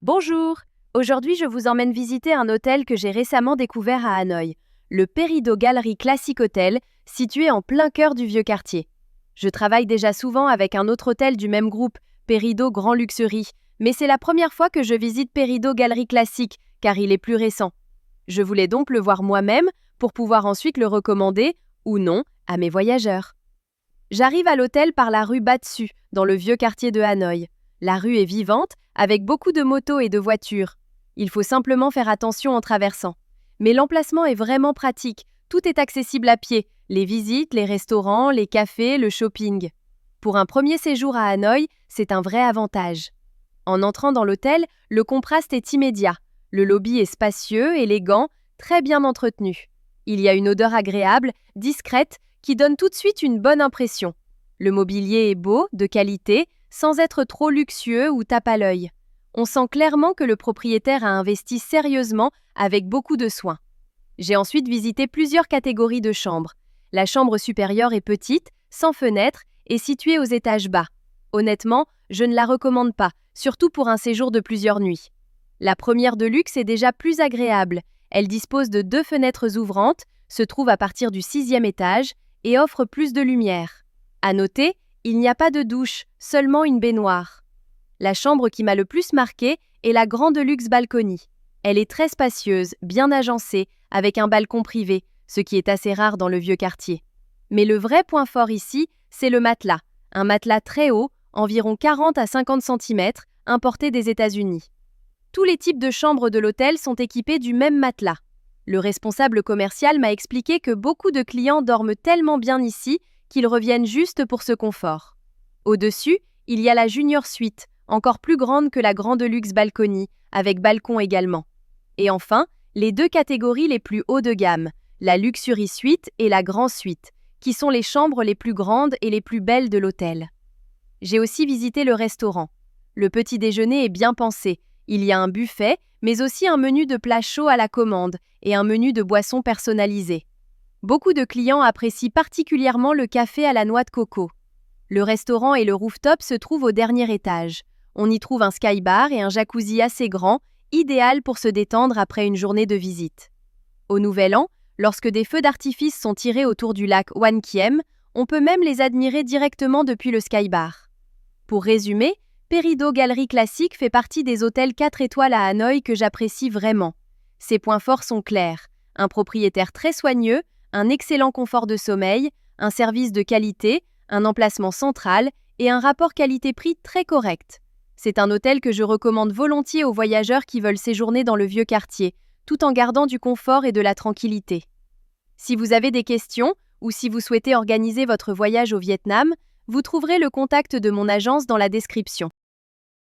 Bonjour! Aujourd'hui, je vous emmène visiter un hôtel que j'ai récemment découvert à Hanoï, le Peridot Gallery Classic Hotel, situé en plein cœur du vieux quartier. Je travaille déjà souvent avec un autre hôtel du même groupe, Peridot Grand Luxury, mais c'est la première fois que je visite Peridot Gallery Classic, car il est plus récent. Je voulais donc le voir moi-même pour pouvoir ensuite le recommander, ou non, à mes voyageurs. J'arrive à l'hôtel par la rue Batsu, dans le vieux quartier de Hanoï. La rue est vivante, avec beaucoup de motos et de voitures. Il faut simplement faire attention en traversant. Mais l'emplacement est vraiment pratique, tout est accessible à pied, les visites, les restaurants, les cafés, le shopping. Pour un premier séjour à Hanoï, c'est un vrai avantage. En entrant dans l'hôtel, le contraste est immédiat. Le lobby est spacieux, élégant, très bien entretenu. Il y a une odeur agréable, discrète, qui donne tout de suite une bonne impression. Le mobilier est beau, de qualité, sans être trop luxueux ou tape à l'œil. On sent clairement que le propriétaire a investi sérieusement avec beaucoup de soin. J'ai ensuite visité plusieurs catégories de chambres. La chambre supérieure est petite, sans fenêtre et située aux étages bas. Honnêtement, je ne la recommande pas, surtout pour un séjour de plusieurs nuits. La première de luxe est déjà plus agréable. Elle dispose de 2 fenêtres ouvrantes, se trouve à partir du 6e étage et offre plus de lumière. À noter, il n'y a pas de douche, seulement une baignoire. La chambre qui m'a le plus marquée est la grande luxe balcony. Elle est très spacieuse, bien agencée, avec un balcon privé, ce qui est assez rare dans le vieux quartier. Mais le vrai point fort ici, c'est le matelas. Un matelas très haut, environ 40 à 50 cm, importé des États-Unis. Tous les types de chambres de l'hôtel sont équipés du même matelas. Le responsable commercial m'a expliqué que beaucoup de clients dorment tellement bien ici qu'ils reviennent juste pour ce confort. Au-dessus, il y a la Junior Suite, encore plus grande que la grande luxe balcony, avec balcon également. Et enfin, les 2 catégories les plus haut de gamme, la Luxury Suite et la Grand Suite, qui sont les chambres les plus grandes et les plus belles de l'hôtel. J'ai aussi visité le restaurant. Le petit déjeuner est bien pensé. Il y a un buffet, mais aussi un menu de plats chauds à la commande et un menu de boissons personnalisées. Beaucoup de clients apprécient particulièrement le café à la noix de coco. Le restaurant et le rooftop se trouvent au dernier étage. On y trouve un skybar et un jacuzzi assez grand, idéal pour se détendre après une journée de visite. Au Nouvel An, lorsque des feux d'artifice sont tirés autour du lac Hoan Kiem, on peut même les admirer directement depuis le skybar. Pour résumer, Peridot Gallery Classic fait partie des hôtels 4 étoiles à Hanoï que j'apprécie vraiment. Ses points forts sont clairs. Un propriétaire très soigneux, un excellent confort de sommeil, un service de qualité, un emplacement central et un rapport qualité-prix très correct. C'est un hôtel que je recommande volontiers aux voyageurs qui veulent séjourner dans le vieux quartier, tout en gardant du confort et de la tranquillité. Si vous avez des questions ou si vous souhaitez organiser votre voyage au Vietnam, vous trouverez le contact de mon agence dans la description.